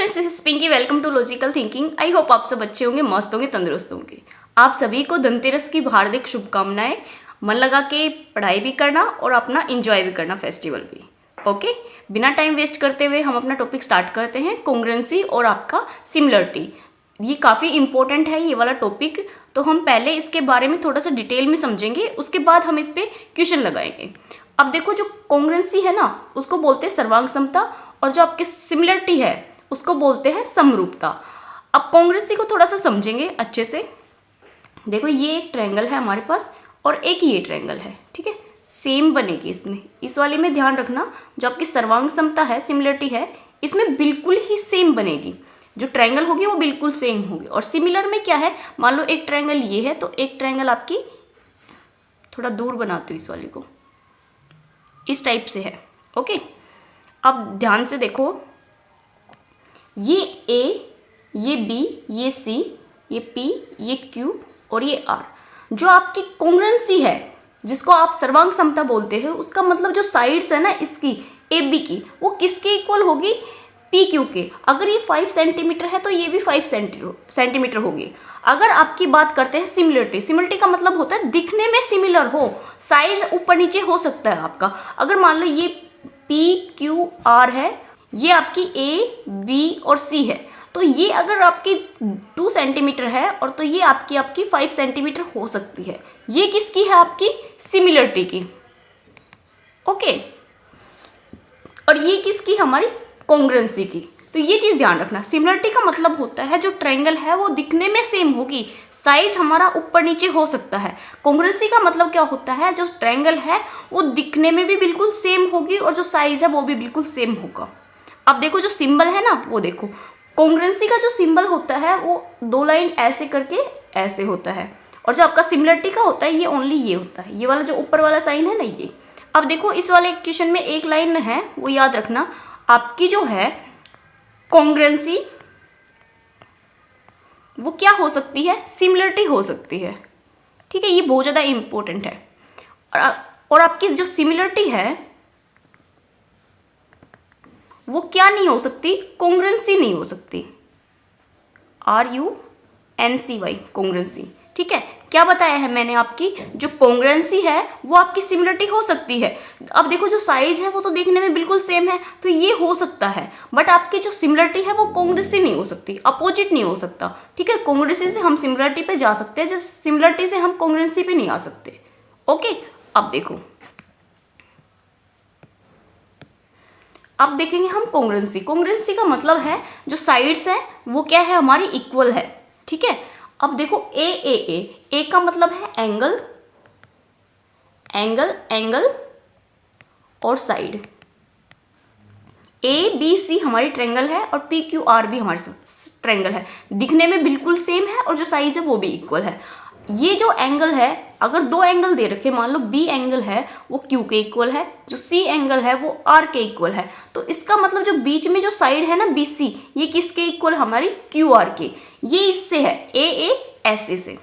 Friends, this is Pinky. Welcome to logical thinking. I hope आप सब अच्छे होंगे, मस्त होंगे, तंदुरुस्त होंगे। आप सभी को धनतेरस की हार्दिक शुभकामनाएं। मन लगा के पढ़ाई भी करना और अपना इंजॉय भी करना, फेस्टिवल भी। ओके, बिना टाइम वेस्ट करते हुए हम अपना टॉपिक स्टार्ट करते हैं, कॉन्ग्रुएंसी और आपका सिमिलरिटी। ये काफ़ी इंपॉर्टेंट है ये वाला टॉपिक, तो हम पहले इसके बारे में थोड़ा सा डिटेल में समझेंगे, उसके बाद हम इस पर क्वेश्चन लगाएंगे। अब देखो, जो कॉन्ग्रुएंसी है ना, उसको बोलते हैं सर्वांग समता, और जो आपकी सिमिलरिटी है उसको बोलते हैं समरूपता। अब कॉन्ग्रुएंसी को थोड़ा सा समझेंगे अच्छे से। देखो, ये एक ट्रायंगल है हमारे पास और एक ये ट्रायंगल है, ठीक है। सेम बनेगी इसमें, इस वाले में ध्यान रखना, जो आपकी सर्वांग समता है, सिमिलरिटी है, इसमें बिल्कुल ही सेम बनेगी। जो ट्रायंगल होगी वो बिल्कुल सेम होगी। और सिमिलर में क्या है, मान लो एक ट्रायंगल ये है तो एक ट्रायंगल आपकी, थोड़ा दूर बनाती हूँ इस वाले को, इस टाइप से है। ओके, अब ध्यान से देखो, ये ए, ये बी, ये सी, ये पी, ये क्यू और ये आर। जो आपकी कॉन्ग्रुएंसी है, जिसको आप सर्वांग समता बोलते हैं, उसका मतलब जो साइड्स है ना इसकी, ए बी की, वो किसके इक्वल होगी, पी क्यू के। अगर ये 5 सेंटीमीटर है तो ये भी 5 सेंटीमीटर होगी। अगर आपकी बात करते हैं सिमिलरिटी, सिमिलरिटी का मतलब होता है दिखने में सिमिलर हो, साइज ऊपर नीचे हो सकता है आपका। अगर मान लो ये पी क्यू आर है, ये आपकी ए बी और सी है, तो ये अगर आपकी 2 सेंटीमीटर है और तो ये आपकी 5 सेंटीमीटर हो सकती है। ये किसकी है, आपकी सिमिलरिटी की। ओके, और ये किसकी, हमारी कॉन्ग्रुएंसी की। तो ये चीज़ ध्यान रखना, सिमिलरिटी का मतलब होता है जो ट्रायंगल है वो दिखने में सेम होगी, साइज हमारा ऊपर नीचे हो सकता है। कॉन्ग्रुएंसी का मतलब क्या होता है, जो ट्रायंगल है वो दिखने में भी बिल्कुल सेम होगी और जो साइज है वो भी बिल्कुल सेम होगा। अब देखो, जो सिंबल है ना, वो देखो, कॉन्ग्रुएंसी का जो सिंबल होता है वो 2 लाइन ऐसे करके ऐसे होता है, और जो आपका सिमिलरिटी का होता है ये ओनली ये होता है, ये वाला जो ऊपर वाला साइन है ना, ये। अब देखो, इस वाले क्वेश्चन में एक लाइन है, वो याद रखना, आपकी जो है कॉन्ग्रुएंसी वो क्या हो सकती है, सिमिलरिटी हो सकती है, ठीक है। ये बहुत ज़्यादा इंपॉर्टेंट है। और आपकी जो सिमिलरिटी है वो क्या नहीं हो सकती, कॉन्ग्रुएंसी नहीं हो सकती। RUNCY, कॉन्ग्रुएंसी, ठीक है। क्या बताया है मैंने, आपकी जो कॉन्ग्रुएंसी है वो आपकी सिमिलरिटी हो सकती है। अब देखो, जो साइज है वो तो देखने में बिल्कुल सेम है, तो ये हो सकता है, बट आपकी जो सिमिलरिटी है वो कॉन्ग्रुएंसी नहीं हो सकती, अपोजिट नहीं हो सकता, ठीक है। कॉन्ग्रुएंसी से हम सिमिलरिटी पे जा सकते हैं, जिस सिमिलरिटी से हम कॉन्ग्रुएंसी पे नहीं आ सकते। ओके, अब देखो, अब देखेंगे हम कॉन्ग्रुएंसी। कॉन्ग्रुएंसी का मतलब है जो साइड्स हैं वो क्या है, हमारी इक्वल है, ठीक है। अब देखो, ए का मतलब है एंगल, एंगल, एंगल और साइड। ए बी सी हमारी ट्रायंगल है और पी क्यू आर भी हमारे ट्रायंगल है, दिखने में बिल्कुल सेम है और जो साइज है वो भी इक्वल है। ये जो एंगल है, अगर 2 एंगल दे रखे, मान लो बी एंगल है वो क्यू के इक्वल है, जो सी एंगल है वो आर के इक्वल है, तो इसका मतलब जो बीच में जो साइड है ना बी सी, ये किसके इक्वल, हमारी क्यू आर के। ये इससे है ए ऐसे से।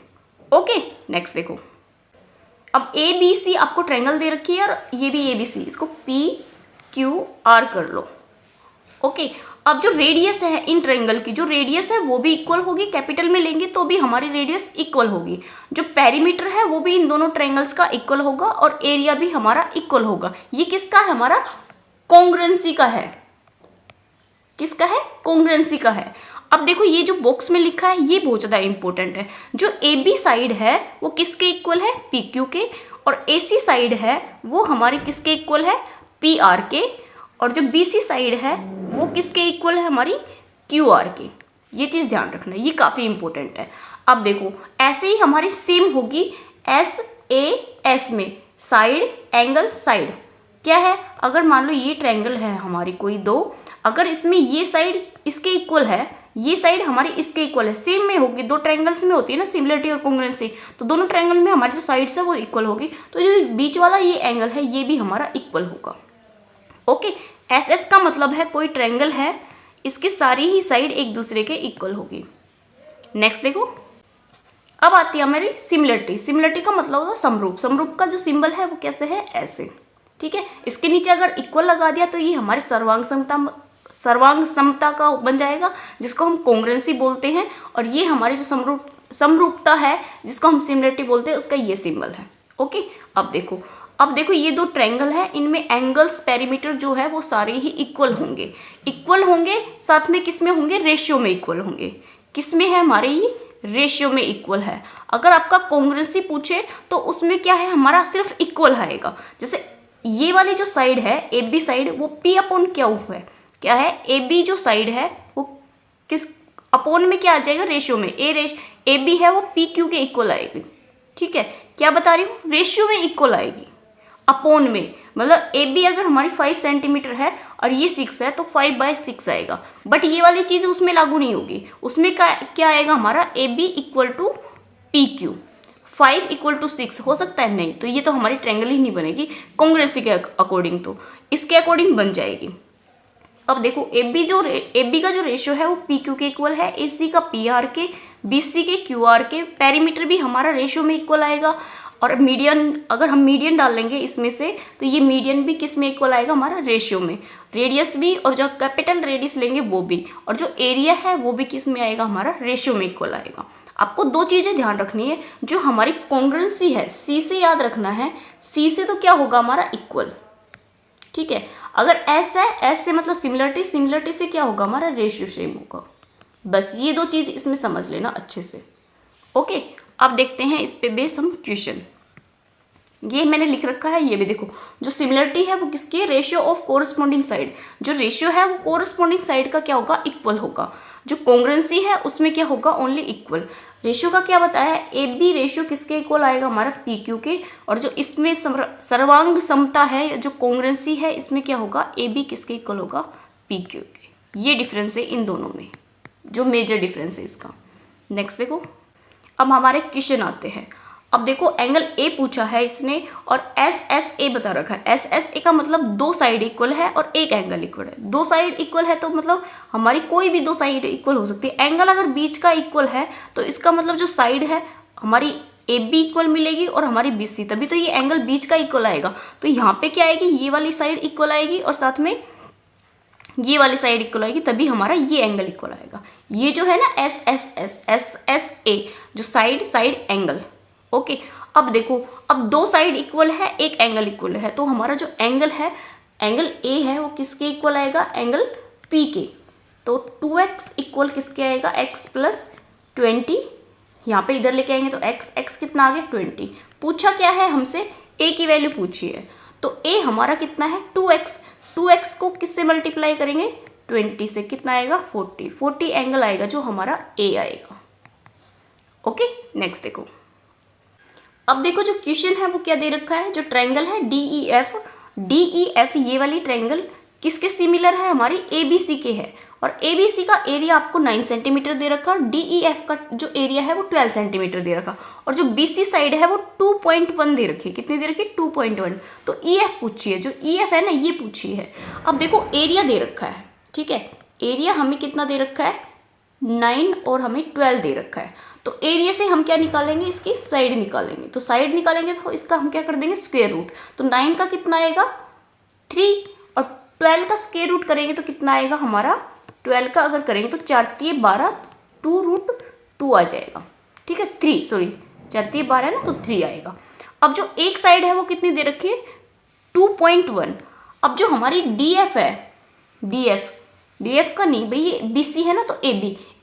ओके, नेक्स्ट देखो, अब ए बी सी आपको ट्रायंगल दे रखी है और ये भी ए बी सी, इसको पी क्यू आर कर लो। ओके, अब जो रेडियस है इन ट्रायंगल की, जो रेडियस है वो भी इक्वल होगी, कैपिटल में लेंगे तो भी हमारी रेडियस इक्वल होगी। जो पेरीमीटर है वो भी इन दोनों ट्रायंगल्स का इक्वल होगा और एरिया भी हमारा इक्वल होगा। ये किसका है, हमारा कॉन्ग्रुएंसी का है। किसका है, कॉन्ग्रुएंसी का है। अब देखो, ये जो बॉक्स में लिखा है ये बहुत ज़्यादा इंपॉर्टेंट है। जो ए बी साइड है वो किसके इक्वल है, पी क्यू के, और ए सी साइड है वो हमारी किसके इक्वल है, पी आर के, और जो बी सी साइड है वो किसके इक्वल है, हमारी क्यू आर के। ये चीज़ ध्यान रखना, ये काफ़ी इंपॉर्टेंट है। अब देखो, ऐसे ही हमारी सेम होगी एस ए एस में, साइड, एंगल, साइड क्या है। अगर मान लो ये ट्रायंगल है हमारी कोई 2, अगर इसमें ये साइड इसके इक्वल है, ये साइड हमारी इसके इक्वल है, सेम में होगी, 2 ट्रायंगल्स में होती है ना सिमिलरिटी और कॉन्ग्रुएंसी, तो दोनों ट्रायंगल में हमारी जो साइड्स है वो इक्वल होगी, तो जो बीच वाला ये एंगल है ये भी हमारा इक्वल होगा। ओके, एस एस का मतलब है कोई ट्रायंगल है, इसकी सारी ही साइड एक दूसरे के इक्वल होगी। नेक्स्ट देखो, अब आती है हमारी सिमिलरिटी। सिमिलरिटी का मतलब होता है समरूप। समरूप का जो सिंबल है वो कैसे है, ऐसे, ठीक है। इसके नीचे अगर इक्वल लगा दिया तो ये हमारी सर्वांग समता सर्वांग समता का बन जाएगा, जिसको हम कॉन्ग्रुएंसी बोलते हैं, और ये हमारी जो समरूपता है जिसको हम सिमिलरिटी बोलते हैं, उसका ये सिंबल है। ओके, अब देखो ये दो ट्रायंगल है, इनमें एंगल्स पेरीमीटर जो है वो सारे ही इक्वल होंगे, साथ में किस में होंगे, रेशियो में इक्वल होंगे। किस में है हमारे, ये रेशियो में इक्वल है। अगर आपका कॉन्ग्रुएंसी पूछे तो उसमें क्या है, हमारा सिर्फ इक्वल आएगा। जैसे ये वाली जो साइड है ए बी साइड, वो पी अपॉन क्या हुआ है, क्या है, ए बी जो साइड है वो किस अपॉन में क्या आ जाएगा, रेशियो में। ए बी है वो पी क्यू के इक्वल आएगी। ठीक है, क्या बता रही हूँ, रेशियो में इक्वल आएगी, अपॉन में। मतलब ए बी अगर हमारी 5 सेंटीमीटर है और ये 6 है तो 5/6 आएगा। बट ये वाली चीज़ उसमें लागू नहीं होगी। उसमें क्या आएगा हमारा, A B equal to P Q. 5 equal to 6 हो सकता है, नहीं, तो ये तो हमारी ट्रायंगल ही नहीं बनेगी कॉन्ग्रुएंसी के अकॉर्डिंग। तो इसके अकॉर्डिंग बन जाएगी। अब देखो ए बी का जो रेशियो है वो पी क्यू के इक्वल है, ए सी का पी आर के, बी सी के क्यू आर के। पेरीमीटर भी हमारा रेशियो में इक्वल आएगा। और मीडियन, अगर हम मीडियन डाल लेंगे इसमें से तो ये मीडियन भी किस में इक्वल आएगा, हमारा रेशियो में। रेडियस भी, और जो कैपिटल रेडियस लेंगे वो भी, और जो एरिया है वो भी किस में आएगा, हमारा रेशियो में इक्वल आएगा। आपको दो चीज़ें ध्यान रखनी है, जो हमारी कॉन्ग्रुएंसी है सी से याद रखना है, सी से तो क्या होगा हमारा, इक्वल। ठीक है, अगर एस है, एस से मतलब सिमिलरिटी, सिमिलरिटी से क्या होगा, हमारा रेशियो सेम होगा। बस ये दो चीज़ इसमें समझ लेना अच्छे से। ओके, अब देखते हैं इस पे बेस हम क्वेश्चन। ये मैंने लिख रखा है, ये भी देखो, जो सिमिलरिटी है वो किसकी है, रेशियो ऑफ कोरस्पॉन्डिंग साइड। जो रेशियो है वो कोरस्पॉन्डिंग साइड का क्या होगा, इक्वल होगा। जो कॉन्ग्रुएंसी है उसमें क्या होगा, ओनली इक्वल। रेशियो का क्या बताया है, ए बी रेशियो किसके इक्वल आएगा, हमारा पी क्यू के। और जो इसमें सर्वांग समता है, जो कॉन्ग्रुएंसी है, इसमें क्या होगा, ए बी किसके इक्वल होगा, पी क्यू के। ये डिफरेंस है इन दोनों में, जो मेजर डिफरेंस है इसका। नेक्स्ट देखो, अब हमारे क्वेश्चन आते हैं। अब देखो एंगल ए पूछा है इसने, और एस एस ए बता रखा है। एस एस ए का मतलब दो साइड इक्वल है और एक एंगल इक्वल है। दो साइड इक्वल है तो मतलब हमारी कोई भी दो साइड इक्वल हो सकती है। एंगल अगर बीच का इक्वल है तो इसका मतलब जो साइड है हमारी ए बी इक्वल मिलेगी और हमारी बी सी, तभी तो ये एंगल बीच का इक्वल आएगा। तो यहाँ पे क्या आएगी, ये वाली साइड इक्वल आएगी और साथ में ये वाली साइड इक्वल आएगी, तभी हमारा ये एंगल इक्वल आएगा। ये जो है ना S S S S S A, जो साइड एंगल। ओके, अब देखो, अब दो साइड इक्वल है, एक एंगल इक्वल है, तो हमारा जो एंगल है, एंगल ए है, वो किसके इक्वल आएगा, एंगल पी के। तो 2x इक्वल किसके आएगा, x प्लस 20। यहाँ पे इधर लेके आएंगे तो x कितना आ गया, 20। पूछा क्या है हमसे, a की वैल्यू पूछी है, तो a हमारा कितना है, 2x को किससे मल्टीप्लाई करेंगे, 20 से, कितना आएगा, 40 एंगल आएगा जो हमारा a आएगा। ओके, नेक्स्ट देखो। अब देखो जो क्वेश्चन है वो क्या दे रखा है, जो ट्रायंगल है DEF, ये वाली ट्रायंगल किसके सिमिलर है, हमारी ABC के है। और ABC का एरिया आपको 9 सेंटीमीटर दे रखा, और DEF का जो एरिया है वो 12 सेंटीमीटर दे रखा, और जो BC साइड है वो 2.1 दे रखी है। कितनी दे रखी है, 2.1। तो EF पूछी है, जो EF है ना ये पूछी है। अब देखो एरिया दे रखा है, ठीक है, एरिया हमें कितना दे रखा है, 9 और हमें 12 दे रखा है। तो एरिया से हम क्या निकालेंगे, इसकी साइड निकालेंगे। तो साइड निकालेंगे तो इसका हम क्या कर देंगे, स्क्वायर रूट। तो 9 का कितना आएगा, 3, और 12 का स्क्वायर रूट करेंगे तो कितना आएगा हमारा, 12 का अगर करेंगे तो 4×3=12, 2√2 आ जाएगा। ठीक है, 3, सॉरी 4×3=12 है ना, तो 3 आएगा। अब जो एक साइड है वो कितनी दे रखी है, 2.1। अब जो हमारी DF है, DF का नहीं भाई, ये BC है ना, तो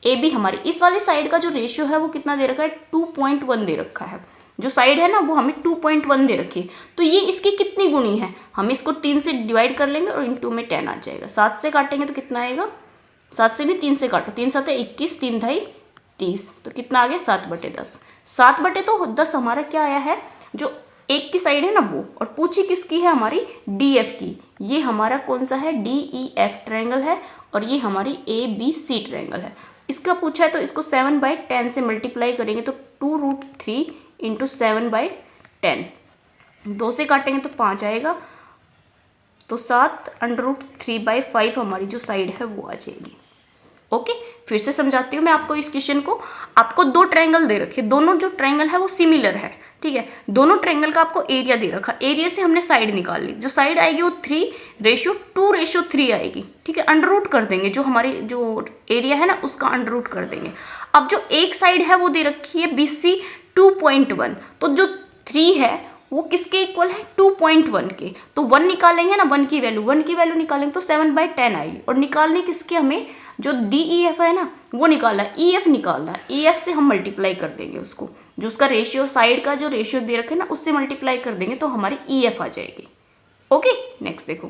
AB हमारी इस वाली साइड का जो रेशियो है वो कितना दे रखा है, 2.1 दे रखा है। जो साइड है ना वो हमें 2.1 दे रखी है। तो ये इसकी कितनी गुणी है, हम इसको 3 से डिवाइड कर लेंगे और इनटू में 10 आ जाएगा। 7 से काटेंगे तो कितना आएगा, 7 से नहीं 3 से काटो, 3 7 21, 3 ढाई 30, तो कितना आ गया, 7/10। 7/10 हमारा क्या आया है, जो एक की साइड है ना वो, और पूछी किसकी है, हमारी DF की। ये हमारा कौन सा है, DEF ट्रायंगल है, और ये हमारी ABC ट्रायंगल है। इसका पूछा है तो इसको 7/10 से मल्टीप्लाई करेंगे तो 2√3 × 7/10, 2 से काटेंगे तो 5 आएगा, तो 7√3/5 हमारी जो साइड है वो आ जाएगी। ओके, फिर से समझाती हूँ मैं आपको इस क्वेश्चन को। आपको दो ट्रायंगल दे रखे, दोनों जो ट्रायंगल है वो सिमिलर है, ठीक है। दोनों ट्रायंगल का आपको एरिया दे रखा, एरिया से हमने साइड निकाल ली, जो साइड आएगी वो 3:2:3 आएगी, ठीक है। अंडर रूट कर देंगे, जो हमारी जो एरिया है ना उसका अंडर रूट कर देंगे। अब जो एक साइड है वो दे रखी है BC 2.1, तो जो 3 है वो किसके इक्वल है 2.1 के, तो 1 निकालेंगे ना, 1 की वैल्यू निकालेंगे तो 7/10 आएगी। और निकालनी किसकी, हमें जो DEF है ना वो निकालना है, EF निकालना है, EF से हम मल्टीप्लाई कर देंगे उसको, जो उसका रेशियो साइड का जो रेशियो दे रखे ना उससे मल्टीप्लाई कर देंगे तो हमारी EF आ जाएगी। ओके, नेक्स्ट देखो।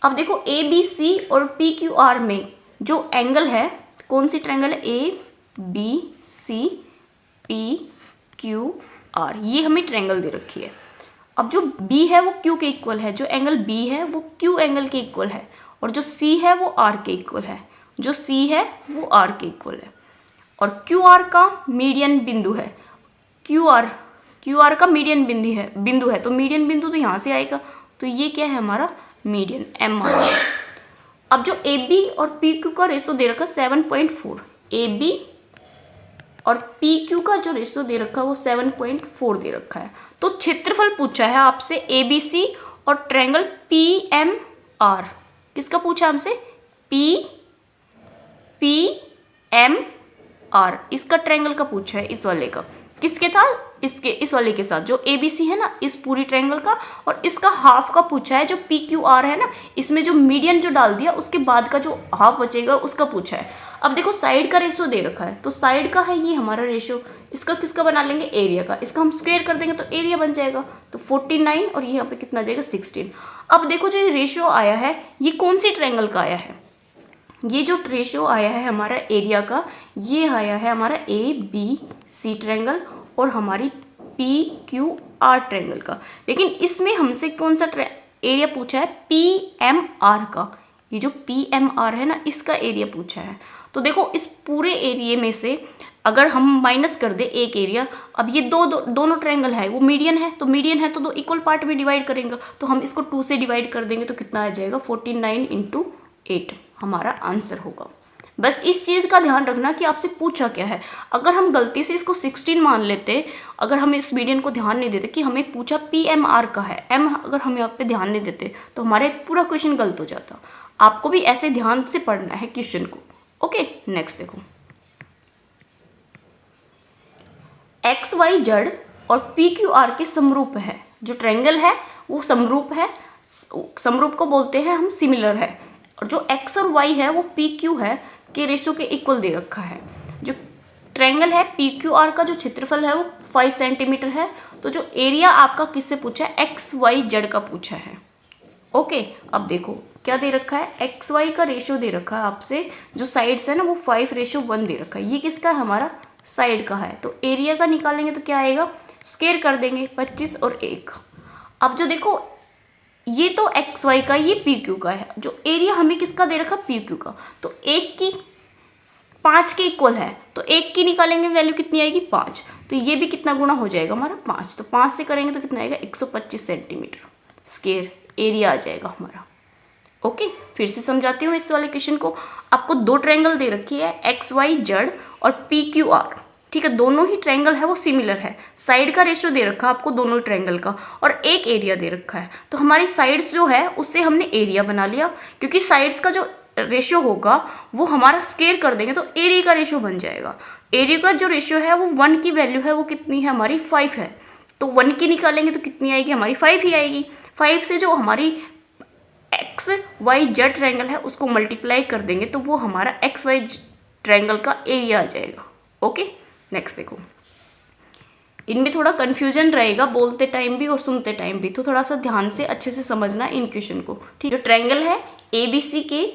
अब देखो ABC और PQR में जो एंगल है, कौन सी ट्रायंगल है, ABC PQR, ये हमें ट्रायंगल दे रखी है। अब जो B है वो Q के इक्वल है, जो एंगल B है वो Q एंगल के इक्वल है, और जो C है वो R के इक्वल है, जो C है वो R के इक्वल है। और QR का मीडियन बिंदु है, QR का मीडियन बिंदु है, तो मीडियन बिंदु तो यहाँ से आएगा, तो ये क्या है हमारा मीडियन MR। अब जो AB और PQ का रेशो दे रखा 7.4, AB और PQ का जो रेशो दे रखा है वो 7.4 दे रखा है। तो क्षेत्रफल पूछा है आपसे ABC और ट्रायंगल PMR, किसका पूछा हमसे, PMR, इसका ट्रायंगल का पूछा है, इस वाले का, किसके था, इस वाले के साथ, जो ABC है ना इस पूरी ट्रायंगल का, और इसका हाफ का पूछा है, जो PQR है ना इसमें जो मीडियन जो डाल दिया उसके बाद का जो हाफ बचेगा उसका पूछा है। अब देखो साइड का रेशियो दे रखा है, तो साइड का है ये हमारा रेशियो, इसका किसका बना लेंगे, एरिया का, इसका हम स्क्वायर कर देंगे तो एरिया बन जाएगा, तो 49 और यहाँ पे कितना जाएगा 16। अब देखो जो ये रेशियो आया है ये कौन सी ट्रायंगल का आया है, ये जो रेशियो आया है हमारा एरिया का, ये आया है हमारा ABC ट्रायंगल और हमारी PQR ट्रायंगल का। लेकिन इसमें हमसे कौन सा एरिया पूछा है, PMR का, ये जो PMR है ना इसका एरिया पूछा है। तो देखो इस पूरे एरिया में से अगर हम माइनस कर दे एक एरिया, अब ये दोनों ट्रायंगल है वो मीडियन है, तो मीडियन है तो दो इक्वल पार्ट में डिवाइड करेंगे, तो हम इसको 2 से डिवाइड कर देंगे तो कितना आ जाएगा 49 × 8 हमारा आंसर होगा। बस इस चीज़ का ध्यान रखना कि आपसे पूछा क्या है। अगर हम गलती से इसको 16 मान लेते, अगर हम इस मीडियन को ध्यान नहीं देते कि हमें पूछा PMR का है, M अगर हम यहाँ पे ध्यान नहीं देते तो हमारे पूरा क्वेश्चन गलत हो जाता। आपको भी ऐसे ध्यान से पढ़ना है क्वेश्चन को। ओके, नेक्स्ट देखो, XYZ और PQR के समरूप है, जो ट्रायंगल है वो समरूप है, समरूप को बोलते हैं हम सिमिलर है, और जो X और Y है वो PQ है के रेशो के इक्वल दे रखा है। जो ट्रायंगल है PQR का जो क्षेत्रफल है वो 5 सेंटीमीटर है, तो जो एरिया आपका किससे पूछा है, XYZ का पूछा है। ओके, अब देखो क्या दे रखा है, XY का रेशियो दे रखा है आपसे, जो साइड्स है ना वो 5:1 दे रखा है, ये किसका है हमारा साइड का है, तो एरिया का निकालेंगे तो क्या आएगा, स्क्वायर कर देंगे 25 और 1। अब जो देखो ये तो XY का, ये PQ का है, जो एरिया हमें किसका दे रखा PQ का, तो 1 की 5 के इक्वल है, तो 1 की निकालेंगे वैल्यू कितनी आएगी 5, तो ये भी कितना गुना हो जाएगा हमारा 5, तो 5 से करेंगे तो कितना आएगा 125 सेंटीमीटर स्क्वायर एरिया आ जाएगा हमारा। ओके, फिर से समझाती हूँ इस वाले क्वेश्चन को। आपको 2 ट्रायंगल दे रखी है XYZ और PQR, ठीक है, दोनों ही ट्रायंगल है वो सिमिलर है, साइड का रेशियो दे रखा है आपको दोनों ट्रायंगल का, और एक एरिया दे रखा है, तो हमारी साइड्स जो है उससे हमने एरिया बना लिया, क्योंकि साइड्स का जो रेशियो होगा वो हमारा स्क्वायर कर देंगे तो एरिया का रेशियो बन जाएगा। एरिया का जो रेशियो है वो 1 की वैल्यू है वो कितनी है हमारी 5 है, तो 1 की निकालेंगे तो कितनी आएगी हमारी 5 ही आएगी। 5 से जो हमारी XYZ ट्रायंगल है उसको मल्टीप्लाई कर देंगे तो वो हमारा XY ट्रायंगल का एरिया आ जाएगा। ओके, नेक्स्ट देखो, इनमें थोड़ा कन्फ्यूजन रहेगा बोलते टाइम भी और सुनते टाइम भी, तो थोड़ा सा ध्यान से अच्छे से समझना इन क्वेश्चन को, ठीक। जो ट्रायंगल है ABC के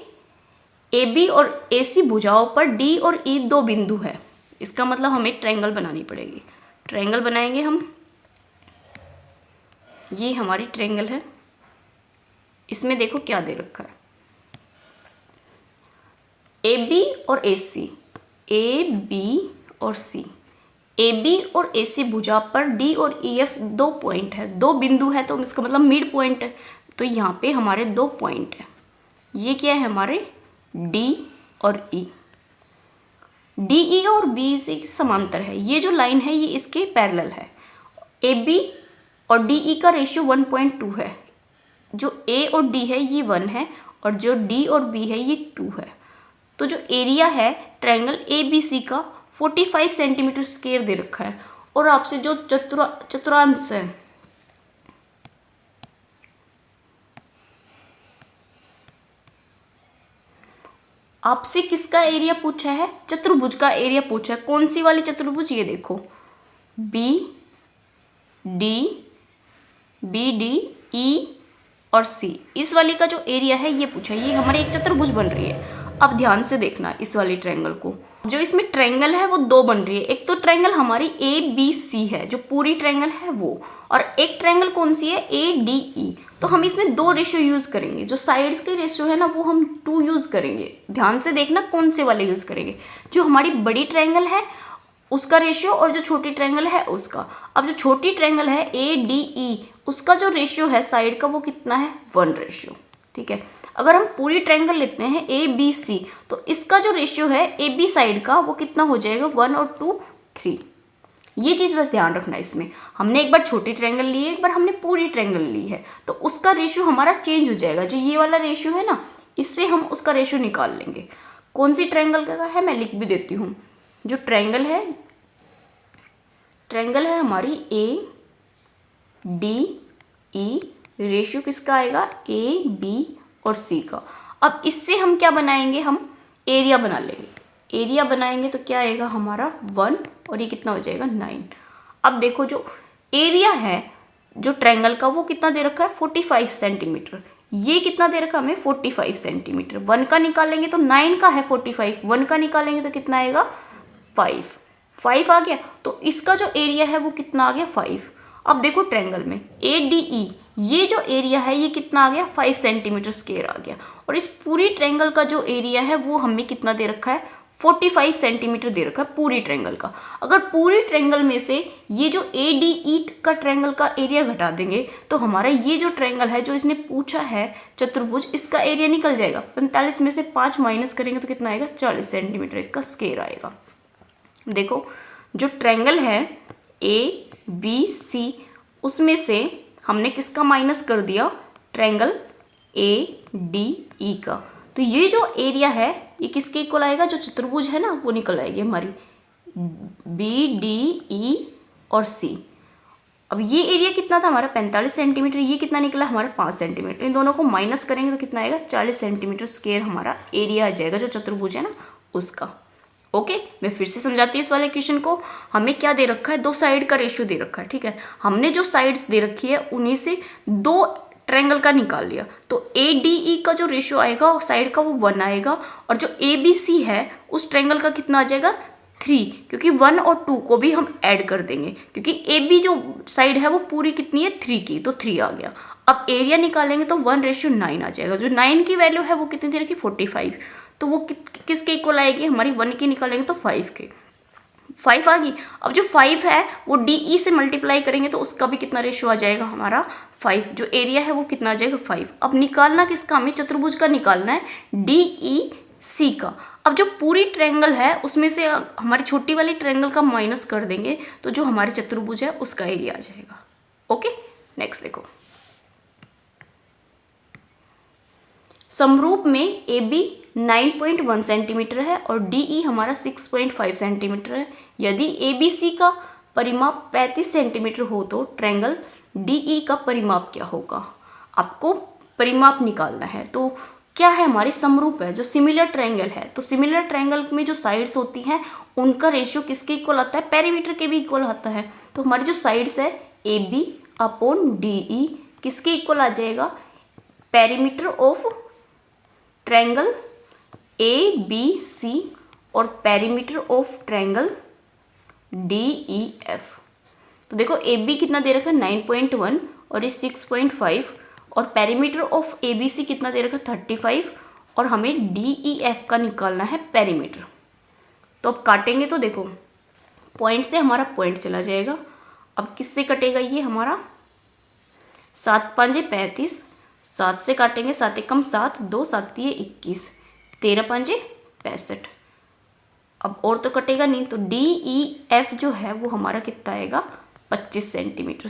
AB और AC भुजाओं पर D और E 2 बिंदु है, इसका मतलब हमें ट्रायंगल बनानी पड़ेगी। ट्रायंगल बनाएंगे हम, ये हमारी ट्रायंगल है, इसमें देखो क्या दे रखा है, AB और AC, AB और C, AB और AC भुजा पर D और EF 2 पॉइंट है, 2 बिंदु है, तो इसका मतलब मिड पॉइंट है, तो यहाँ पे हमारे 2 पॉइंट है, ये क्या है हमारे D और E। DE और BC समांतर है, ये जो लाइन है ये इसके पैरेलल है। AB और DE का रेशियो 1.2 है, जो A और D है ये 1 है और जो D और B है ये 2 है। तो जो एरिया है ट्रायंगल ABC का 45 सेंटीमीटर स्क्वायर दे रखा है और आपसे जो चतुर्थांश है आपसे किसका एरिया पूछा है, चतुर्भुज का एरिया पूछा है। कौन सी वाली चतुर्भुज, ये देखो BD और C, इस वाली का जो एरिया है ये पूछा है। ये हमारी एक चतुर्भुज बन रही है। अब ध्यान से देखना इस वाली ट्रायंगल को, जो इसमें ट्रायंगल है वो दो बन रही है। एक तो ट्रायंगल हमारी ABC है जो पूरी ट्रायंगल है वो, और एक ट्रायंगल कौन सी है ADE। तो हम इसमें दो रेशियो यूज करेंगे, जो साइड्स के रेशियो है ना वो हम 2 यूज करेंगे। ध्यान से देखना कौन से वाले यूज करेंगे, जो हमारी बड़ी ट्रायंगल है उसका रेशियो और जो छोटी ट्रायंगल है उसका। अब जो छोटी ट्रायंगल है ADE उसका जो रेशियो है साइड का वो कितना है, 1 रेशियो। ठीक है, अगर हम पूरी ट्रायंगल लेते हैं ABC तो इसका जो रेशियो है AB साइड का वो कितना हो जाएगा, 1 और 2 3। ये चीज़ बस ध्यान रखना है। इसमें हमने एक बार छोटी ट्रायंगल ली है, एक बार हमने पूरी ट्रायंगल ली है, तो उसका रेशियो हमारा चेंज हो जाएगा। जो ये वाला रेशियो है ना, इससे हम उसका रेशियो निकाल लेंगे। कौन सी ट्रायंगल का है मैं लिख भी देती हूँ। जो ट्रायंगल है हमारी ADE, रेशियो किसका आएगा, AB और C का। अब इससे हम क्या बनाएंगे, हम एरिया बना लेंगे। एरिया बनाएंगे तो क्या आएगा हमारा 1 और ये कितना हो जाएगा 9। अब देखो जो एरिया है जो ट्रायंगल का वो कितना दे रखा है, 45 सेंटीमीटर। ये कितना दे रखा है हमें, 45 सेंटीमीटर। 1 का निकालेंगे तो 9 का है 45, 1 का निकालेंगे तो कितना आएगा 5 आ गया। तो इसका जो एरिया है वो कितना आ गया 5। अब देखो ट्रायंगल में ADE ये जो एरिया है ये कितना आ गया, 5 सेंटीमीटर स्क्वायर आ गया। और इस पूरी ट्रायंगल का जो एरिया है वो हमें कितना दे रखा है, 45 सेंटीमीटर दे रखा है पूरी ट्रायंगल का। अगर पूरी ट्रायंगल में से ये जो ADE का ट्रायंगल का एरिया घटा देंगे तो हमारा ये जो ट्रायंगल है जो इसने पूछा है चतुर्भुज, इसका एरिया निकल जाएगा। 45 में से 5 माइनस करेंगे तो कितना आएगा, 40 सेंटीमीटर इसका स्क्वायर आएगा। देखो जो ट्रायंगल है ABC उसमें से हमने किसका माइनस कर दिया, ट्रायंगल ADE का। तो ये जो एरिया है ये किसके इक्वल आएगा, जो चतुर्भुज है ना वो निकल आएगी हमारी BDE और C। अब ये एरिया कितना था हमारा 45 सेंटीमीटर, ये कितना निकला हमारा 5 सेंटीमीटर। इन दोनों को माइनस करेंगे तो कितना आएगा, 40 सेंटीमीटर स्क्वायर हमारा एरिया आ जाएगा जो चतुर्भुज है ना उसका। ओके, मैं फिर से समझाती हूँ इस वाले क्वेश्चन को। हमें क्या दे रखा है, दो साइड का रेशियो दे रखा है। ठीक है, हमने जो साइड्स दे रखी है उन्हीं से दो ट्रायंगल का निकाल लिया। तो ADE का जो रेशियो आएगा साइड का वो 1 आएगा, और जो ABC है उस ट्रायंगल का कितना आ जाएगा 3, क्योंकि 1 और 2 को भी हम ऐड कर देंगे, क्योंकि AB जो साइड है वो पूरी कितनी है 3 की, तो 3 आ गया। अब एरिया निकालेंगे तो 1:9 आ जाएगा। जो 9 की वैल्यू है वो कितनी दे रखी, 45, तो वो किसके इक्वल आएगी हमारी, 1 की निकालेंगे तो 5 के, 5 आ गई। अब जो 5 है वो DE से मल्टीप्लाई करेंगे तो उसका भी कितना रेशियो आ जाएगा हमारा 5। जो एरिया है वो कितना आ जाएगा 5। अब निकालना किसका, हमें चतुर्भुज का निकालना है DEC का। अब जो पूरी ट्रायंगल है उसमें से हमारी छोटी वाली ट्रायंगल का माइनस कर देंगे तो जो हमारे चतुर्भुज है उसका एरिया आ जाएगा। ओके, नेक्स्ट देखो। समरूप में AB 9.1 सेंटीमीटर है और DE हमारा 6.5 सेंटीमीटर है। यदि ABC का परिमाप 35 सेंटीमीटर हो तो ट्रायंगल DE का परिमाप क्या होगा। आपको परिमाप निकालना है। तो क्या है, हमारी समरूप है, जो सिमिलर ट्रायंगल है। तो सिमिलर ट्रायंगल में जो साइड्स होती हैं उनका रेशियो किसके इक्वल आता है, पेरीमीटर के भी इक्वल आता है। तो हमारी जो साइड्स है AB अपॉन DE किसके इक्वल आ जाएगा, पेरीमीटर ऑफ ट्रायंगल ABC और पेरीमीटर ऑफ ट्रायंगल DEF। तो देखो AB कितना दे रखा है 9.1 और ये 6.5, और पेरीमीटर ऑफ ABC कितना दे रखा है 35, और हमें DEF का निकालना है पेरीमीटर। तो अब काटेंगे तो देखो पॉइंट से हमारा पॉइंट चला जाएगा। अब किससे कटेगा ये हमारा, 7 5 35, 7 से काटेंगे, 7 एकम 7, 2 7 21, 13 5 65, अब और तो कटेगा नहीं, तो DEF जो है वो हमारा कितना आएगा 25 सेंटीमीटर।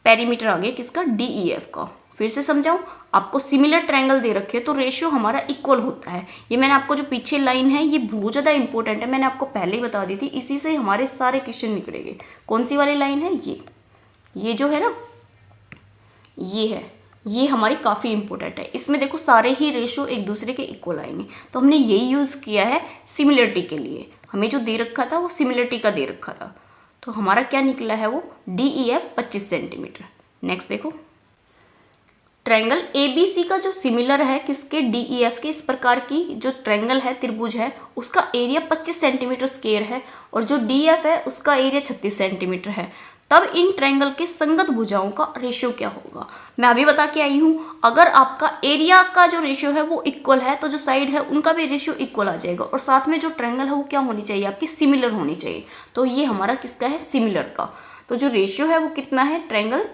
पेरीमीटर आ गया किसका, DEF का। फिर से समझाऊं, आपको सिमिलर ट्रायंगल दे रखे तो रेशियो हमारा इक्वल होता है। ये मैंने आपको जो पीछे लाइन है ये बहुत ज़्यादा इंपॉर्टेंट है, मैंने आपको पहले ही बता दी थी, इसी से हमारे सारे क्वेश्चन निकलेंगे। कौन सी वाली लाइन है, ये जो है ना, ये है, ये हमारी काफ़ी इंपॉर्टेंट है। इसमें देखो सारे ही रेशियो एक दूसरे के इक्वल आएंगे, तो हमने यही यूज़ किया है सिमिलरिटी के लिए। हमें जो दे रखा था वो सिमिलरिटी का दे रखा था, तो हमारा क्या निकला है वो DEF 25 सेंटीमीटर। नेक्स्ट देखो, ट्रायंगल ABC का जो सिमिलर है किसके, DEF के, इस प्रकार की जो ट्रायंगल है, त्रिभुज है, उसका एरिया 25 सेंटीमीटर स्क्वायर है और जो DF है उसका एरिया 36 सेंटीमीटर है। तब इन ट्रायंगल के संगत भुजाओं का रेशियो क्या होगा। मैं अभी बता के आई हूँ, अगर आपका एरिया का जो रेशियो है वो इक्वल है तो जो साइड है उनका भी रेशियो इक्वल आ जाएगा, और साथ में जो ट्रायंगल है वो क्या होनी चाहिए, आपकी सिमिलर होनी चाहिए। तो ये हमारा किसका है, सिमिलर का। तो जो रेशियो है वो कितना है, ट्रायंगल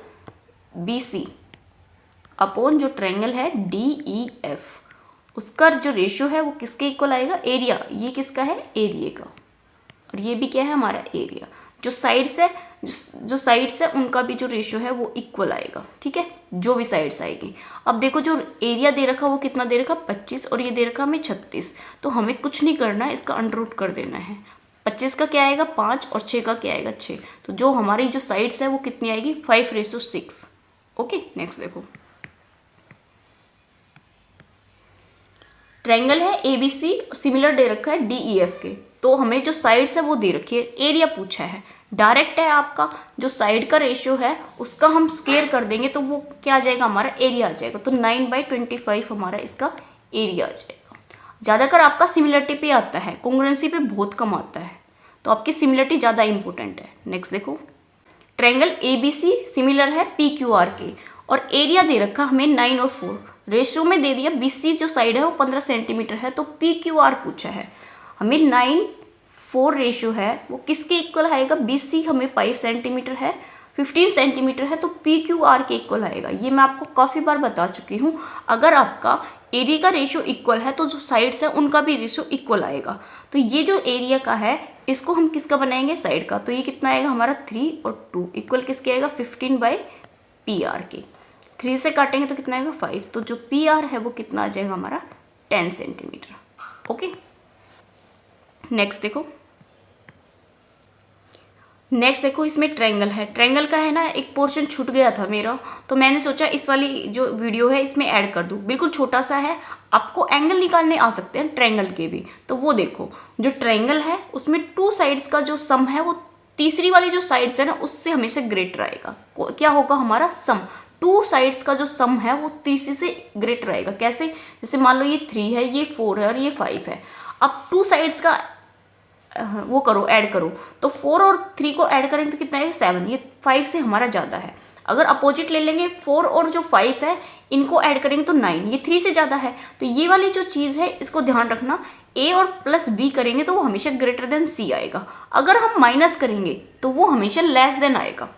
BC अपॉन जो ट्रायंगल है DEF, उसका जो रेशियो है वो किसके इक्वल आएगा, एरिया। ये किसका है, एरिया का, और ये भी क्या है हमारा एरिया। जो साइड्स है, जो साइड्स है उनका भी जो रेशियो है वो इक्वल आएगा, ठीक है, जो भी साइड्स आएगी। अब देखो जो एरिया दे रखा वो कितना दे रखा, 25, और ये दे रखा हमें 36। तो हमें कुछ नहीं करना है, इसका अंडर रूट कर देना है। 25 का क्या आएगा 5, और 6 का क्या आएगा 6। तो जो हमारी जो साइड्स है वो कितनी आएगी 5:6। ओके, नेक्स्ट देखो, ट्रायंगल है ABC, सिमिलर दे रखा है DEF के, तो हमें जो साइड्स है वो दे रखी है, एरिया पूछा है। डायरेक्ट है आपका जो साइड का रेशियो है उसका हम स्क्वायर कर देंगे तो वो क्या आ जाएगा, हमारा एरिया आ जाएगा। तो 9/25 हमारा इसका एरिया आ जाएगा। ज़्यादातर आपका सिमिलरिटी पे आता है, कॉन्ग्रुएंसी पे बहुत कम आता है, तो आपकी सिमिलरिटी ज़्यादा इंपॉर्टेंट है। नेक्स्ट देखो, ट्रायंगल ABC सिमिलर है PQR के, और एरिया दे रखा हमें 9 और 4, रेशियो में दे दिया BC जो साइड है वो 15 सेंटीमीटर है, तो PQR पूछा है हमें। 9:4 रेशियो है वो किसके इक्वल आएगा, BC हमें 5 सेंटीमीटर है, 15 सेंटीमीटर है, तो PQR के इक्वल आएगा। ये मैं आपको काफ़ी बार बता चुकी हूँ, अगर आपका एरिया का रेशियो इक्वल है तो जो साइड्स है उनका भी रेशियो इक्वल आएगा। तो ये जो एरिया का है इसको हम किसका बनाएंगे, साइड का। तो ये कितना आएगा हमारा 3 और 2 इक्वल किसके आएगा 15/PR के। 3 से काटेंगे तो कितना आएगा 5, तो जो PR है वो कितना आ जाएगा हमारा 10 सेंटीमीटर। ओके, नेक्स्ट देखो, इसमें ट्रायंगल है। ट्रायंगल का है ना, एक पोर्शन छूट गया था मेरा, तो मैंने सोचा इस वाली जो वीडियो है इसमें ऐड कर दूँ। बिल्कुल छोटा सा है, आपको एंगल निकालने आ सकते हैं ट्रायंगल के भी। तो वो देखो, जो ट्रायंगल है उसमें 2 साइड्स का जो सम है वो तीसरी वाली जो साइड्स है ना उससे हमेशा ग्रेटर आएगा। क्या होगा हमारा सम, 2 साइड्स का जो सम है वो तीसरी से ग्रेटर आएगा। कैसे, जैसे मान लो ये 3 है, ये 4 है और ये 5 है। अब 2 साइड्स का वो करो, ऐड करो, तो 4 और 3 को ऐड करेंगे तो कितना है 7। ये 5 से हमारा ज़्यादा है। अगर अपोजिट ले लेंगे, 4 और जो 5 है इनको ऐड करेंगे तो 9, ये 3 से ज़्यादा है। तो ये वाली जो चीज़ है इसको ध्यान रखना, A और प्लस B करेंगे तो वो हमेशा ग्रेटर देन C आएगा। अगर हम माइनस करेंगे तो वो हमेशा लेस देन आएगा।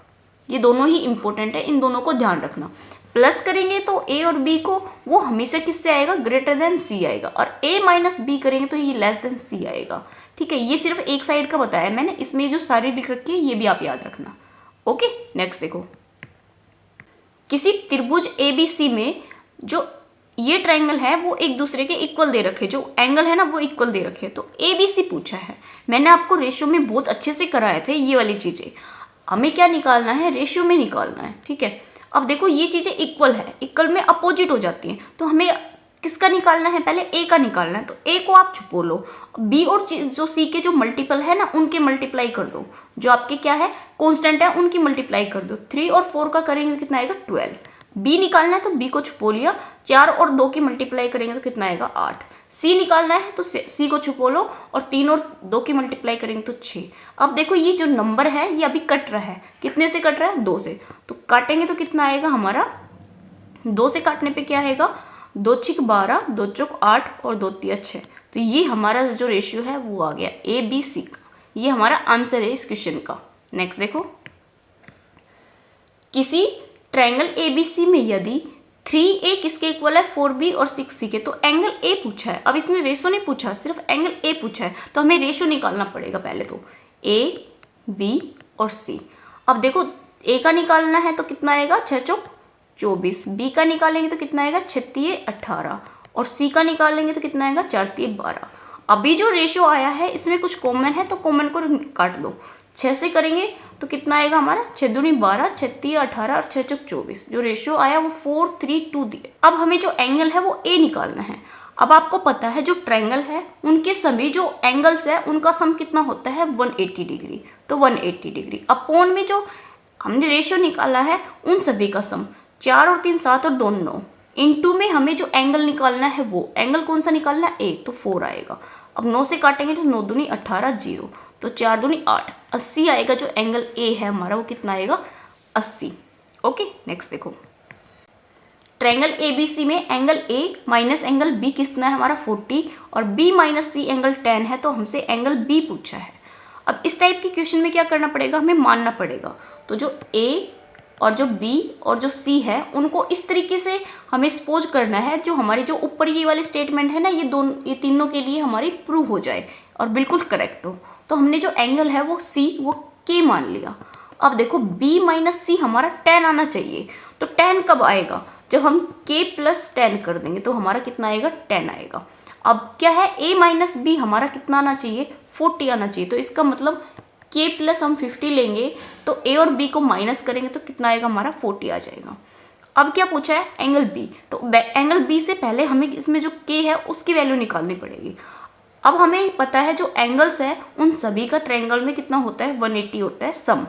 ये दोनों ही इंपॉर्टेंट है, इन दोनों को ध्यान रखना। प्लस करेंगे तो A और B को वो हमेशा किससे आएगा, ग्रेटर देन C आएगा, और A माइनस B करेंगे तो ये लेस देन C आएगा। ठीक है, ये सिर्फ एक साइड का बताया मैंने, इसमें जो सारी लिख रखी है ये भी आप याद रखना। ओके, नेक्स्ट देखो, किसी त्रिभुज ABC में जो ये ट्रायंगल है वो एक दूसरे के इक्वल दे रखे, जो एंगल है ना वो इक्वल दे रखे, तो ABC पूछा है। मैंने आपको रेशियो में बहुत अच्छे से कराए थे ये वाली चीज़ें। हमें क्या निकालना है, रेशियो में निकालना है। ठीक है, अब देखो ये चीज़ें इक्वल है, इक्वल में अपोजिट हो जाती हैं, तो हमें किसका निकालना है, पहले A का निकालना है। तो A को आप छुपो लो, B और जो C के जो मल्टीपल है ना उनके मल्टीप्लाई कर दो, जो आपके क्या है कांस्टेंट है उनकी मल्टीप्लाई कर दो। 3 और 4 का करेंगे तो कितना आएगा 12। B निकालना है तो B को छुपो लिया, 4 और 2 की मल्टीप्लाई करेंगे तो कितना आएगा 8। C निकालना है तो C को छुपो लो, और 3 और 2 की मल्टीप्लाई करेंगे तो 6। अब देखो ये जो नंबर है ये अभी कट रहा है, कितने से कट रहा है 2 से, तो काटेंगे तो कितना आएगा हमारा, 2 से काटने पे क्या आएगा 2 × 12, 2 × 8 और 2 × 6। तो ये हमारा जो रेशियो है वो आ गया ABC का। ये हमारा आंसर है इस क्वेश्चन का। नेक्स्ट देखो, किसी ट्रायंगल ABC में यदि 3A किसके इक्वल है, 4B और 6C के। तो एंगल ए पूछा है, अब इसने रेशो नहीं पूछा, सिर्फ एंगल ए पूछा है, तो हमें रेशो निकालना पड़ेगा पहले तो, ए, बी और सी। अब देखो ए का निकालना है तो कितना आएगा, 6 चौक 24, बी का निकालेंगे तो कितना आएगा, 6 तिये 18, और सी का निकालेंगे तो कितना आएगा, 4 तिये 12। अभी जो रेशो आया है इसमें कुछ कॉमन है तो कॉमन को काट दो, 6 से करेंगे तो कितना आएगा हमारा, 6 दूनी 12, 6 तिये 18 और 6 चौक 24। जो रेशो आया वो 4, 3, 2 दिए। अब हमें जो एंगल है वो ए निकालना है। अब आपको पता है जो ट्रायंगल है उनके सभी जो एंगल्स है उनका सम कितना होता है, 180 डिग्री। तो 180 डिग्री अपॉन में जो हमने रेशियो निकाला है उन सभी का सम, 4 और 3 7 और 2 9, इनटू में हमें जो एंगल निकालना है वो एंगल कौन सा निकालना है, ए, तो 4 आएगा। अब 9 से काटेंगे तो 9 दूनी 18 0, तो 4 दूनी 8, 80 आएगा। जो एंगल ए है हमारा वो कितना आएगा, 80। ओके, नेक्स्ट देखो, ट्रायंगल एबीसी में angle A minus angle B कितना है हमारा, 40, और बी माइनस सी एंगल 10 है, तो हमसे एंगल बी पूछा है। अब इस टाइप की क्वेश्चन में क्या करना पड़ेगा, हमें मानना पड़ेगा। तो जो ए और जो बी और जो सी है उनको इस तरीके से हमें सपोज करना है, जो हमारी जो ऊपर ये वाले स्टेटमेंट है ना, ये तीनों के लिए हमारी प्रूव हो जाए और बिल्कुल करेक्ट हो। तो हमने जो एंगल है वो सी वो के मान लिया। अब देखो b माइनस सी हमारा 10 आना चाहिए, तो 10 कब आएगा, जब हम k प्लस 10 कर देंगे तो हमारा कितना आएगा, 10 आएगा। अब क्या है, a माइनस बी हमारा कितना आना चाहिए, 40 आना चाहिए। तो इसका मतलब k प्लस हम 50 लेंगे तो a और b को माइनस करेंगे तो कितना आएगा हमारा, 40 आ जाएगा। अब क्या पूछा है, एंगल b, तो एंगल b से पहले हमें इसमें जो k है उसकी वैल्यू निकालनी पड़ेगी। अब हमें पता है जो एंगल्स है उन सभी का ट्रायंगल में कितना होता है, 180 होता है सम।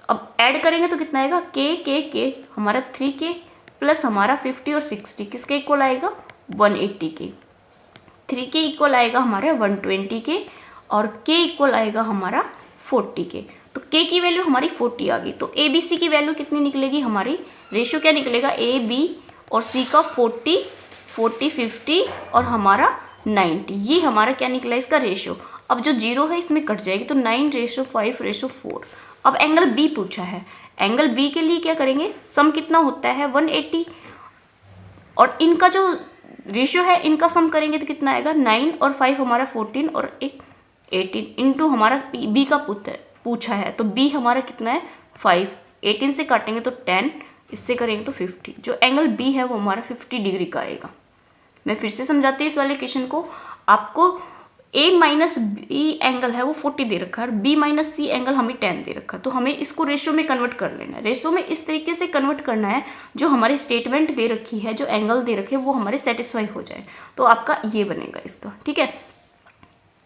अब ऐड करेंगे तो कितना आएगा, के हमारा 3k प्लस हमारा 50 और 60 किसके इक्वल आएगा, 180 के। 3k इक्वल आएगा हमारा 120 के, और k इक्वल आएगा हमारा 40 के। तो k की वैल्यू हमारी 40 आ गई। तो ए बी सी की वैल्यू कितनी निकलेगी हमारी, रेशियो क्या निकलेगा, ए बी और सी का 40 40 50 और हमारा 90, ये हमारा क्या निकला इसका रेशियो। अब जो 0 है इसमें कट जाएगी, तो 9:5:4। अब एंगल बी पूछा है, एंगल बी के लिए क्या करेंगे, सम कितना होता है 180, और इनका जो रेशियो है इनका सम करेंगे तो कितना आएगा, 9 और 5 हमारा 14 और 18 इंटू हमारा बी का पूछा है, तो बी हमारा कितना है 5, 18 से काटेंगे तो 10, इससे करेंगे तो 50। जो एंगल बी है वो हमारा 50 डिग्री का आएगा। मैं फिर से समझाती हूँ इस वाले क्वेश्चन को। आपको a माइनस बी एंगल है वो 40 दे रखा है, और b माइनस सी एंगल हमें 10 दे रखा है, तो हमें इसको रेशो में कन्वर्ट कर लेना है। रेशो में इस तरीके से कन्वर्ट करना है जो हमारी स्टेटमेंट दे रखी है, जो एंगल दे रखे वो हमारे सेटिस्फाई हो जाए, तो आपका ये बनेगा इसका, ठीक है।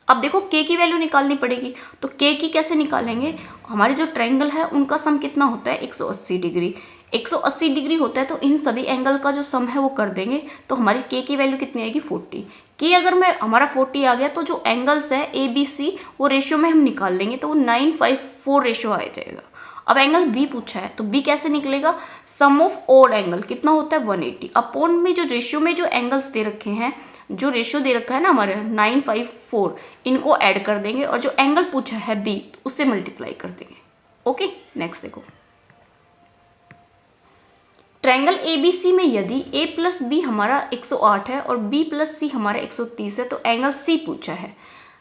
अब देखो k की वैल्यू निकालनी पड़ेगी, तो k की कैसे निकालेंगे, हमारे जो ट्रायंगल है उनका सम कितना होता है, 180 डिग्री। 180 डिग्री होता है तो इन सभी एंगल का जो सम है वो कर देंगे, तो हमारी k की वैल्यू कितनी आएगी, 40। k अगर मैं हमारा 40 आ गया तो जो एंगल्स है ए बी सी वो रेशियो में हम निकाल लेंगे, तो वो 9:5:4 रेशियो आ जाएगा। अब एंगल b पूछा है, तो b कैसे निकलेगा, सम ऑफ ऑड एंगल कितना होता है 180, अपॉन में जो रेशियो में जो एंगल्स दे रखे हैं, जो रेशियो दे रखा है ना हमारे 9:5:4, इनको ऐड कर देंगे, और जो एंगल पूछा है b उससे मल्टीप्लाई कर देंगे। ओके, नेक्स्ट देखो, ट्रायंगल एबीसी में यदि a प्लस बी हमारा 108 है और b प्लस सी हमारा 130 है, तो एंगल c पूछा है।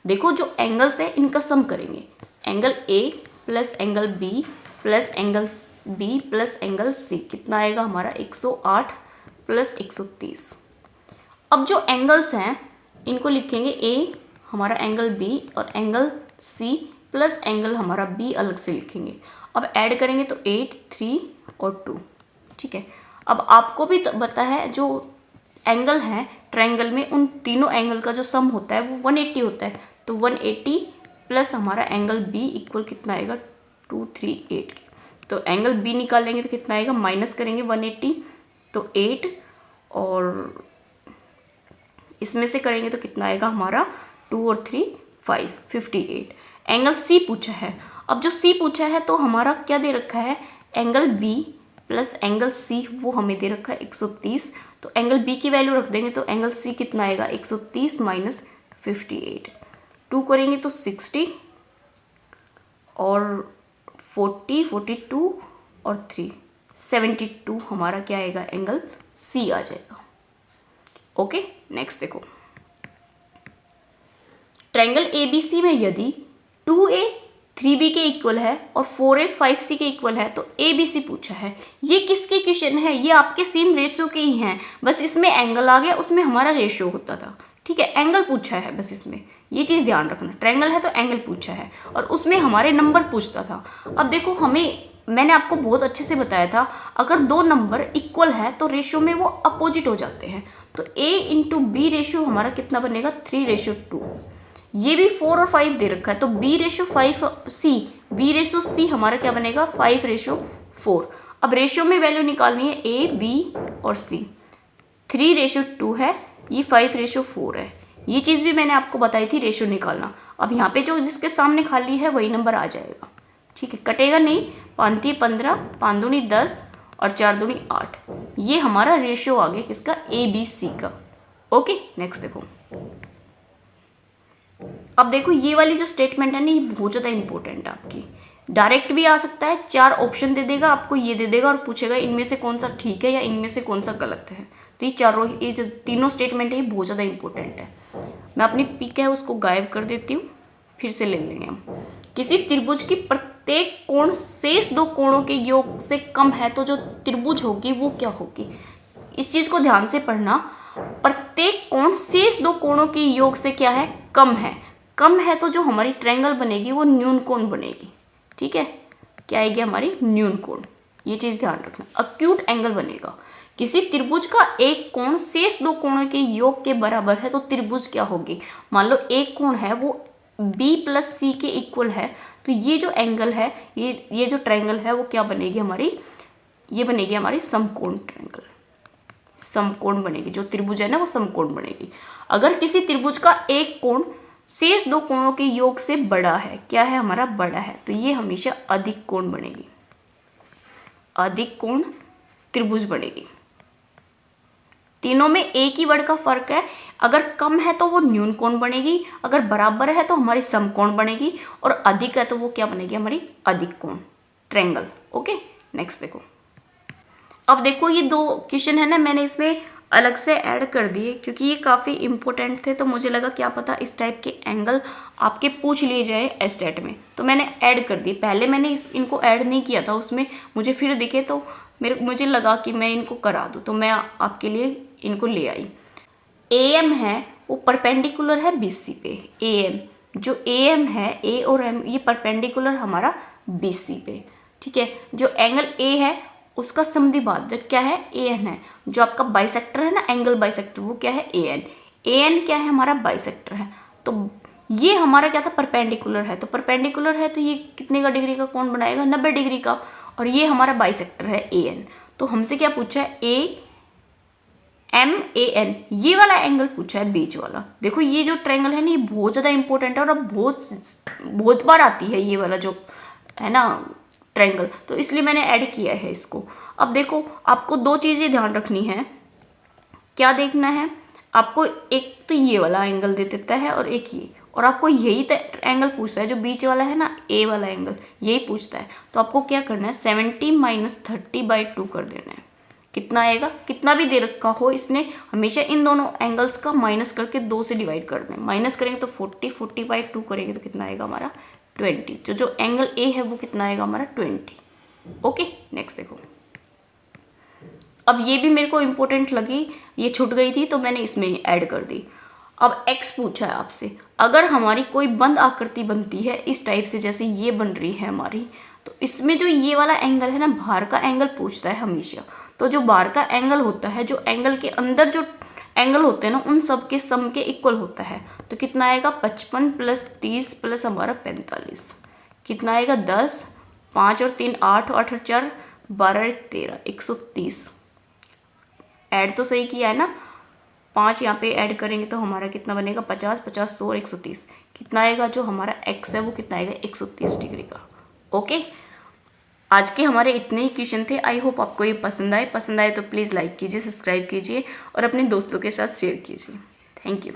देखो जो एंगल्स है इनका सम करेंगे, angle a plus angle b plus angle b plus angle c कितना आएगा हमारा 108 प्लस 130। अब जो एंगल्स हैं इनको लिखेंगे a हमारा एंगल b और एंगल c प्लस एंगल हमारा b अलग से लिखेंगे। अब ऐड करेंगे तो 8, 3 और 2, ठीक है। अब आपको भी पता है जो एंगल है ट्रायंगल में उन तीनों एंगल का जो सम होता है वो 180 होता है, तो 180 प्लस हमारा एंगल b इक्वल कितना आएगा 238 के। तो एंगल b निकालेंगे तो कितना आएगा, माइनस करेंगे 180 तो 8, और इसमें से करेंगे तो कितना आएगा हमारा 2 और 3 5, 58। एंगल c पूछा है। अब जो c पूछा है तो हमारा क्या दे रखा है, angle b plus angle c वो हमें दे रखा है 130, तो एंगल b की वैल्यू रख देंगे तो एंगल c कितना आएगा 130 माइनस 58, 2 करेंगे तो 60 और 40, 42 और 3 72 हमारा क्या आएगा, एंगल सी आ जाएगा। ओके, नेक्स्ट देखो, ट्रायंगल ABC में यदि 2A 3B के इक्वल है और 4A 5C के इक्वल है तो ABC पूछा है। ये किसके क्वेश्चन है, ये आपके सेम रेशियो के ही हैं, बस इसमें एंगल आ गया, उसमें हमारा रेशियो होता था। ठीक है, एंगल पूछा है बस, इसमें ये चीज़ ध्यान रखना, ट्रायंगल है तो एंगल पूछा है और उसमें हमारे नंबर पूछता था। अब देखो, मैंने आपको बहुत अच्छे से बताया था, अगर दो नंबर इक्वल है तो रेशियो में वो अपोजिट हो जाते हैं। तो A इंटू बी रेशियो हमारा कितना बनेगा, 3:2। ये भी 4 और 5 दे रखा है, तो बी रेशियो सी हमारा क्या बनेगा, 5:4। अब रेशियो में वैल्यू निकालनी है A, B और C। 3:2 है, ये 5:4 है। ये चीज़ भी मैंने आपको बताई थी, रेशियो निकालना। अब यहाँ पे जो जिसके सामने खाली है वही नंबर आ जाएगा। ठीक है, कटेगा नहीं, 5 15, 5 दूनी 10 और 4 दूनी 8। ये हमारा रेशियो आ गया किसका, ABC का। ओके, नेक्स्ट देखो, अब देखो ये वाली जो स्टेटमेंट है ना, ये बहुत ज़्यादा इंपॉर्टेंट है आपकी। डायरेक्ट भी आ सकता है, 4 ऑप्शन दे देगा आपको, ये दे देगा और पूछेगा इनमें से कौन सा ठीक है या इनमें से कौन सा गलत है। तो ये जो तीनों स्टेटमेंट है ये बहुत ज़्यादा इंपॉर्टेंट है। मैं अपनी पिक है उसको गायब कर देती हूँ, फिर से ले लेंगे हम। किसी त्रिभुज की प्रत्येक कोण शेष दो कोणों के योग से कम है तो जो त्रिभुज होगी वो क्या होगी। इस चीज़ को ध्यान से पढ़ना, प्रत्येक कोण शेष दो कोणों के योग से क्या है, कम है। कम है तो जो हमारी ट्रायंगल बनेगी वो न्यून कोण बनेगी। ठीक है, क्या आएगी हमारी, न्यून कोण। ये चीज़ ध्यान रखना, अक्यूट एंगल बनेगा। किसी त्रिभुज का एक कोण शेष दो कोणों के योग के बराबर है तो त्रिभुज क्या होगी। मान लो एक कोण है वो B + C के इक्वल है, तो ये जो एंगल है, ये जो ट्रायंगल है वो क्या बनेगी हमारी, ये बनेगी हमारी समकोण ट्रायंगल। समकोण बनेगी, जो त्रिभुज है ना वो समकोण बनेगी। अगर किसी त्रिभुज का एक कोण शेष दो कोणों के योग से बड़ा है, क्या है हमारा, बड़ा है, तो ये हमेशा अधिक कोण बनेगी, अधिक कोण त्रिभुज बनेगी। तीनों में एक ही वर्ड का फर्क है, अगर कम है तो वो न्यून कोण बनेगी, अगर बराबर है तो हमारी समकोण बनेगी, और अधिक है तो वो क्या बनेगी, हमारी अधिक कोण ट्रायंगल। ओके, नेक्स्ट देखो, अब देखो ये दो क्वेश्चन है ना, मैंने इसमें अलग से ऐड कर दिए क्योंकि ये काफ़ी इंपॉर्टेंट थे, तो मुझे लगा क्या पता इस टाइप के एंगल आपके पूछ लिए जाए एस्टेट में, तो मैंने ऐड कर दिए। पहले मैंने इनको ऐड नहीं किया था, उसमें मुझे फिर दिखे तो मुझे लगा कि मैं इनको करा दूँ, तो मैं आपके लिए इनको ले आई। AM है वो परपेंडिकुलर है BC पे। AM जो AM है, A और M ये परपेंडिकुलर हमारा BC पे। ठीक है, जो एंगल A है उसका समद्विभाजक क्या है, AN है। जो आपका बाइसेक्टर है ना, एंगल बाइसेक्टर, वो क्या है, AN। AN क्या है, हमारा बाइसेक्टर है। तो ये हमारा क्या था, परपेंडिकुलर है, तो परपेंडिकुलर है तो ये कितने का डिग्री का कोण बनाएगा, 90 डिग्री का, और ये हमारा बाइसेक्टर है AN। तो हमसे क्या पूछा है, AMAN, ये वाला एंगल पूछा है, बीच वाला। देखो ये जो ट्रायंगल है ना, ये बहुत ज़्यादा इंपॉर्टेंट है और अब बहुत बार आती है ये वाला जो है ना ट्रायंगल, तो इसलिए मैंने ऐड किया है इसको। अब देखो आपको दो चीज़ें ध्यान रखनी है, क्या देखना है आपको, एक तो ये वाला एंगल दे देता है और एक ये, और आपको यही एंगल पूछता है, जो बीच वाला है ना, A वाला एंगल, यही पूछता है। तो आपको क्या करना है, 70 - 30/2 कर देना है। कितना आएगा, कितना भी दे रखा हो इसने, हमेशा इन दोनों एंगल्स का माइनस करके 2 से डिवाइड कर दें। माइनस करेंगे तो 40/2 करेंगे तो कितना आएगा हमारा, 20। तो जो एंगल A है वो कितना आएगा हमारा, 20। ओके, नेक्स्ट देखो, अब ये भी मेरे को इंपॉर्टेंट लगी, ये छूट गई थी तो मैंने इसमें ऐड कर दी। अब X पूछा है आपसे, अगर हमारी कोई बंद आकृति बनती है इस टाइप से, जैसे ये बन रही है हमारी, तो इसमें जो ये वाला एंगल है ना, बाहर का एंगल पूछता है हमेशा। तो जो बाहर का एंगल होता है, जो एंगल के अंदर जो एंगल होते हैं ना, उन सब के सम के इक्वल होता है। तो कितना आएगा, 55 + 30 + हमारा 45, कितना आएगा, 10, 5 और 3 8, 8 और 4 12, 13, 130। ऐड तो सही किया है ना, 5 यहाँ पे ऐड करेंगे तो हमारा कितना बनेगा, 50, 50, 100 और 130। कितना आएगा, जो हमारा X है वो कितना आएगा, 130 डिग्री का। ओके, आज के हमारे इतने ही क्वेश्चन थे। आई होप आपको ये पसंद आए तो प्लीज़ लाइक कीजिए, सब्सक्राइब कीजिए और अपने दोस्तों के साथ शेयर कीजिए। Thank you.